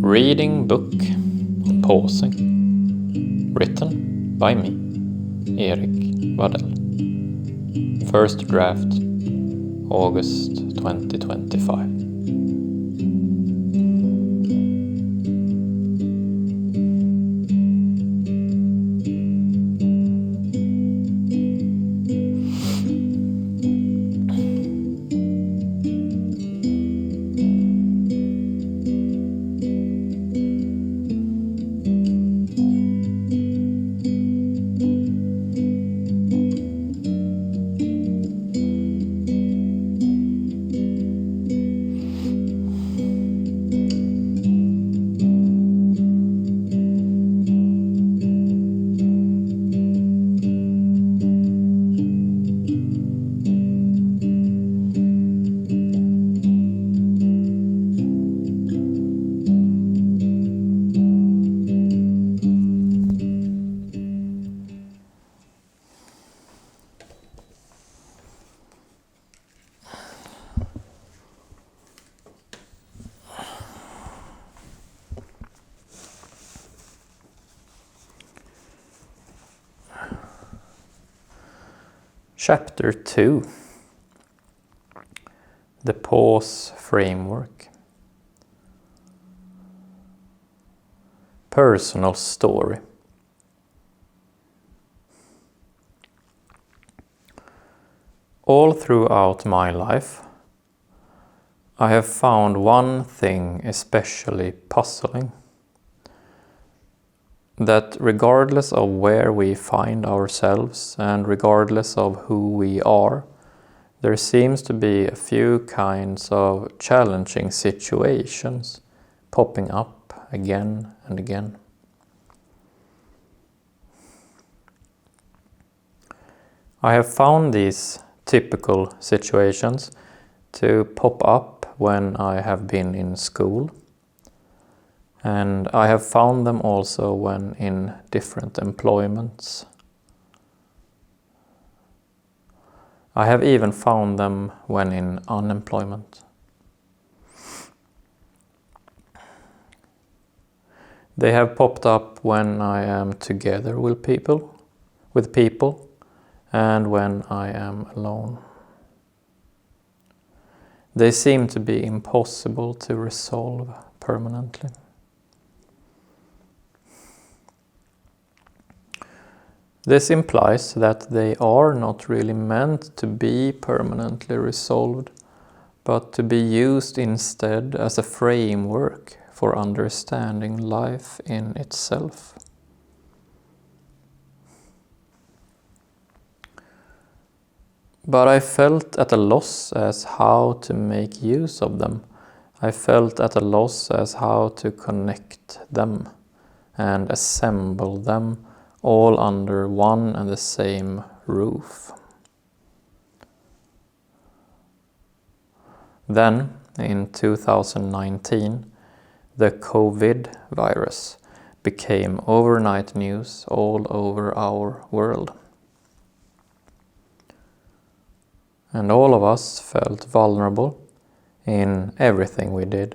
Reading book on pausing. Written by me, Eric Wadell. First draft, August 2025. Chapter 2. The Pause Framework. Personal story. All throughout my life, I have found one thing especially puzzling. That regardless of where we find ourselves and regardless of who we are, there seems to be a few kinds of challenging situations popping up again and again. I have found these typical situations to pop up when I have been in school. And I have found them also when in different employments. I have even found them when in unemployment. They have popped up when I am together with people, and when I am alone. They seem to be impossible to resolve permanently. This implies that they are not really meant to be permanently resolved, but to be used instead as a framework for understanding life in itself. But I felt at a loss as how to make use of them. I felt at a loss as how to connect them and assemble them all under one and the same roof. Then, in 2019, the COVID virus became overnight news all over our world. And all of us felt vulnerable in everything we did.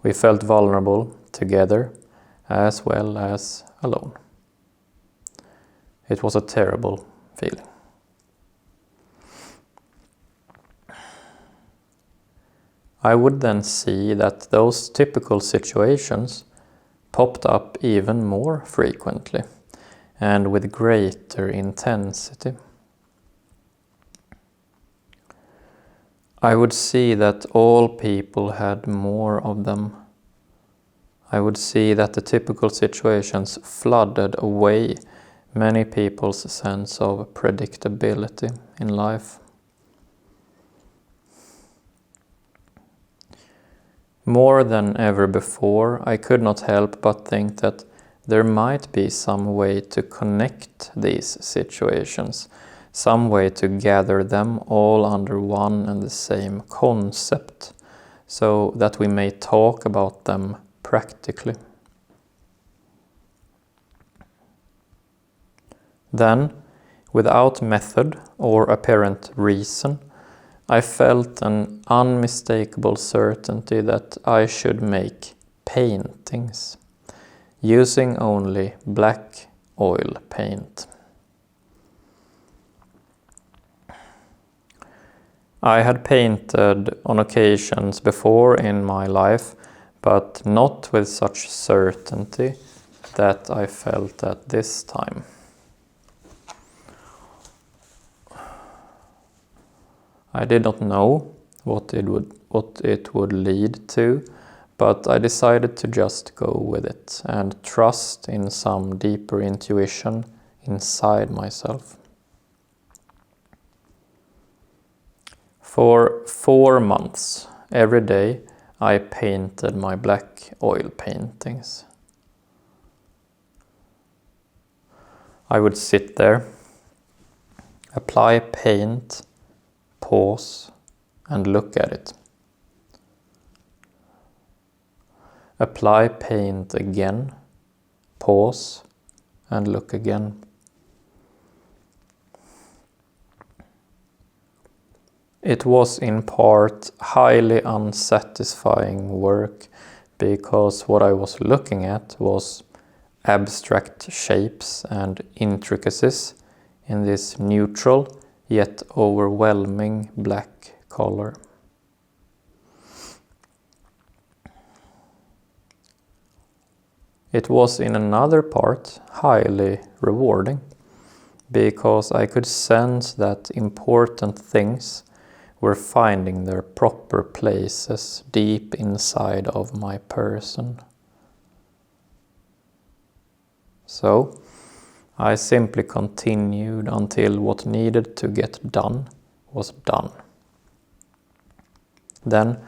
We felt vulnerable together as well as alone. It was a terrible feeling. I would then see that those typical situations popped up even more frequently and with greater intensity. I would see that all people had more of them. I would see that the typical situations flooded away many people's sense of predictability in life. More than ever before, I could not help but think that there might be some way to connect these situations, some way to gather them all under one and the same concept, so that we may talk about them practically. Then, without method or apparent reason, I felt an unmistakable certainty that I should make paintings, using only black oil paint. I had painted on occasions before in my life, but not with such certainty that I felt at this time. I did not know what it would lead to, but I decided to just go with it and trust in some deeper intuition inside myself. For 4 months, every day, I painted my black oil paintings. I would sit there, apply paint, pause, and look at it. Apply paint again, pause, and look again. It was in part highly unsatisfying work because what I was looking at was abstract shapes and intricacies in this neutral yet overwhelming black color. It was in another part highly rewarding because I could sense that important things were finding their proper places deep inside of my person. So, I simply continued until what needed to get done was done. Then,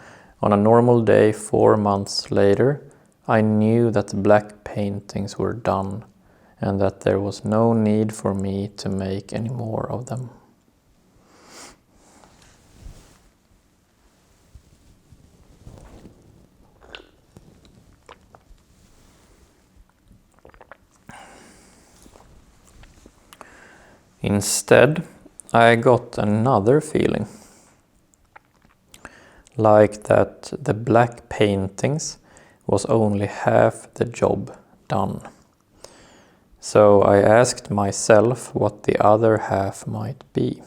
on a normal day 4 months later, I knew that the black paintings were done and that there was no need for me to make any more of them. Instead, I got another feeling, like that the black paintings was only half the job done. So I asked myself what the other half might be.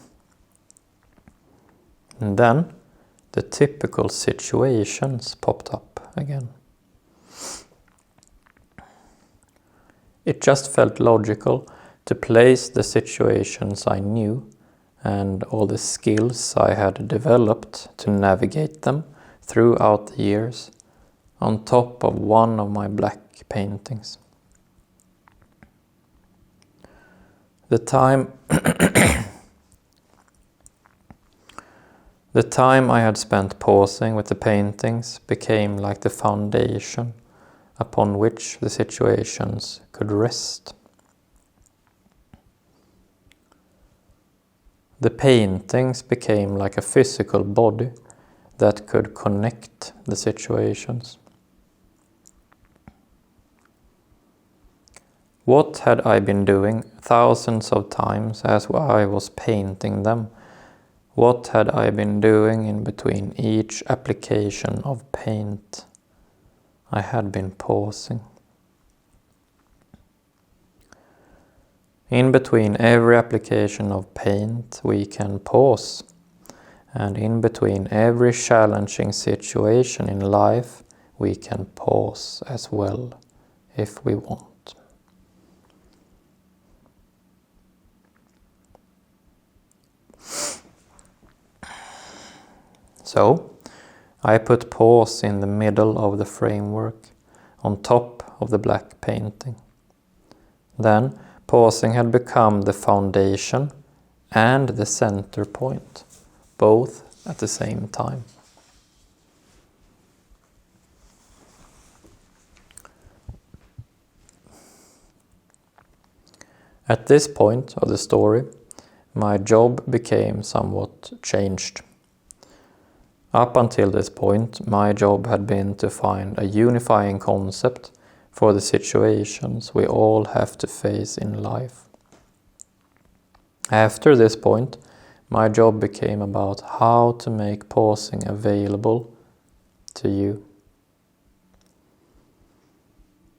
And then the typical situations popped up again. It just felt logical to place the situations I knew and all the skills I had developed to navigate them throughout the years on top of one of my black paintings. The time I had spent pausing with the paintings became like the foundation upon which the situations could rest. The paintings became like a physical body that could connect the situations. What had I been doing thousands of times as I was painting them? What had I been doing in between each application of paint? I had been pausing. In between every application of paint, we can pause. And in between every challenging situation in life, we can pause as well, if we want. So, I put pause in the middle of the framework, on top of the black painting. Then, pausing had become the foundation and the center point, both at the same time. At this point of the story, my job became somewhat changed. Up until this point, my job had been to find a unifying concept for the situations we all have to face in life. After this point, my job became about how to make pausing available to you.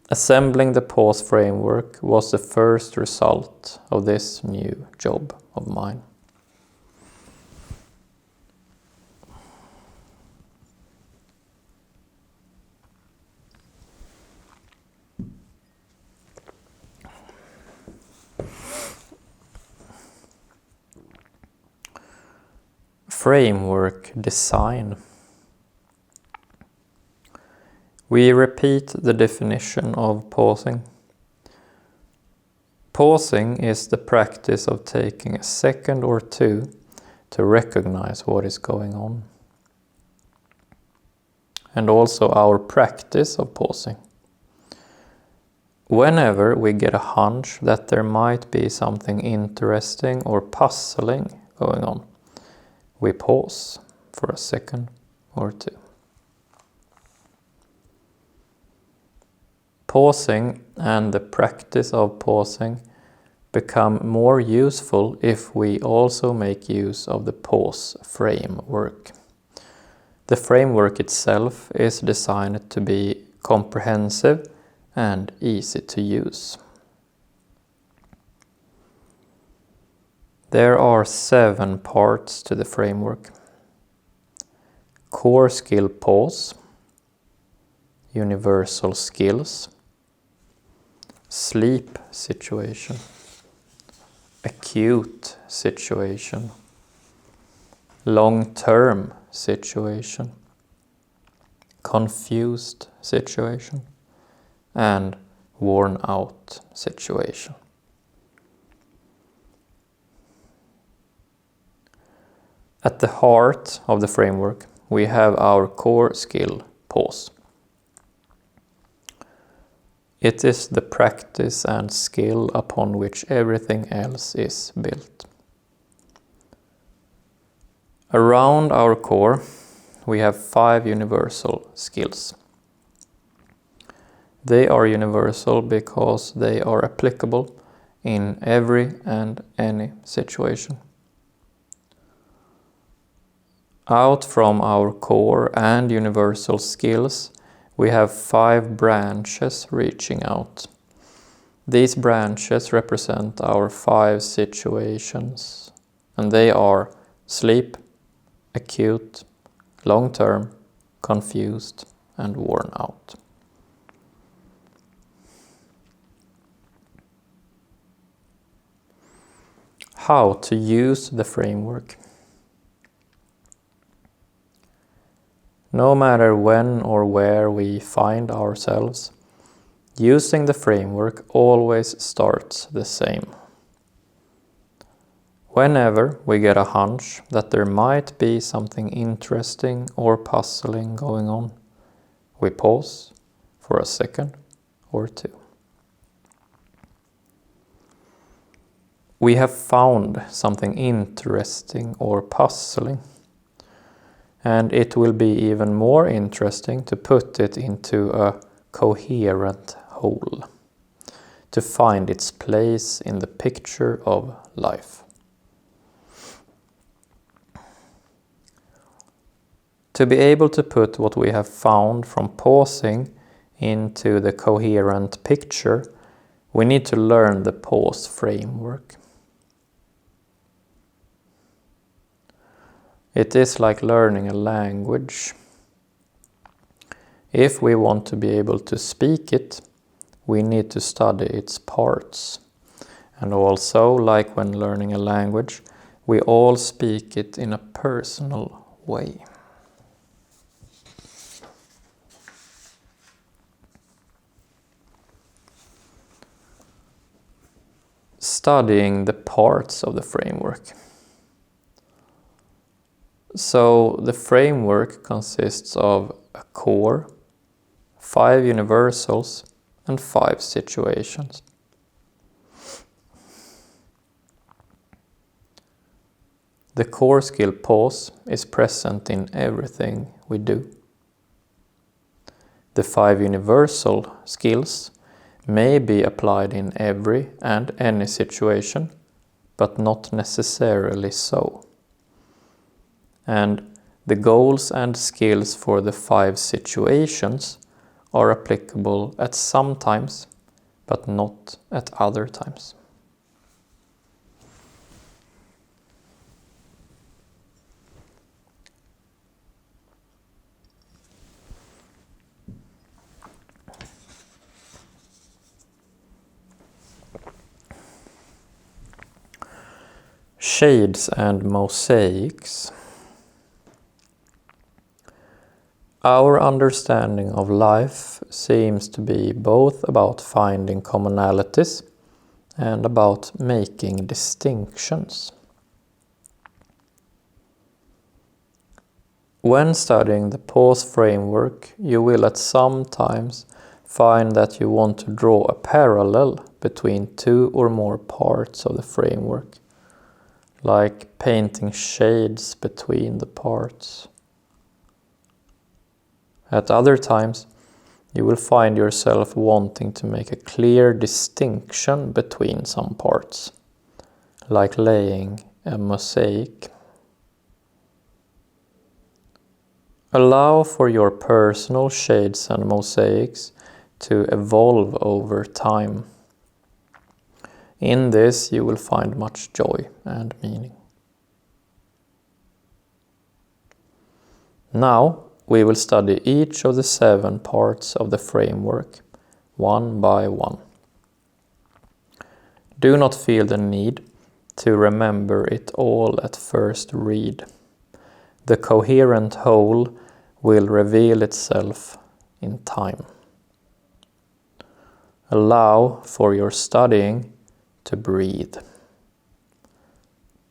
Assembling the pause framework was the first result of this new job of mine. Framework design. We repeat the definition of pausing. Pausing is the practice of taking a second or two to recognize what is going on. And also our practice of pausing. Whenever we get a hunch that there might be something interesting or puzzling going on, we pause for a second or two. Pausing and the practice of pausing become more useful if we also make use of the pause framework. The framework itself is designed to be comprehensive and easy to use. There are 7 parts to the framework. Core skill pause, universal skills, sleep situation, acute situation, long-term situation, confused situation, and worn out situation. At the heart of the framework, we have our core skill pause. It is the practice and skill upon which everything else is built. Around our core, we have 5 universal skills. They are universal because they are applicable in every and any situation. Out from our core and universal skills, we have 5 branches reaching out. These branches represent our 5 situations, and they are sleep, acute, long-term, confused, and worn out. How to use the framework. No matter when or where we find ourselves, using the framework always starts the same. Whenever we get a hunch that there might be something interesting or puzzling going on, we pause for a second or two. We have found something interesting or puzzling, and it will be even more interesting to put it into a coherent whole, to find its place in the picture of life. To be able to put what we have found from pausing into the coherent picture, we need to learn the pause framework. It is like learning a language. If we want to be able to speak it, we need to study its parts. And also, like when learning a language, we all speak it in a personal way. Studying the parts of the framework. So the framework consists of a core, 5 universals, and 5 situations. The core skill pause is present in everything we do. The 5 universal skills may be applied in every and any situation, but not necessarily so. and the goals and skills for the 5 situations are applicable at some times, but not at other times. Shades and mosaics. Our understanding of life seems to be both about finding commonalities and about making distinctions. When studying the pause framework, you will at some times find that you want to draw a parallel between 2 or more parts of the framework, like painting shades between the parts. At other times, you will find yourself wanting to make a clear distinction between some parts, like laying a mosaic. Allow for your personal shades and mosaics to evolve over time. In this, you will find much joy and meaning. Now, we will study each of the 7 parts of the framework, one by one. Do not feel the need to remember it all at first read. The coherent whole will reveal itself in time. Allow for your studying to breathe.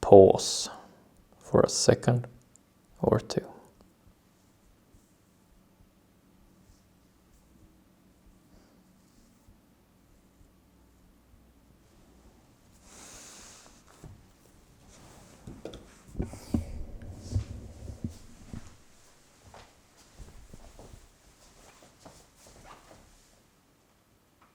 Pause for a second or 2.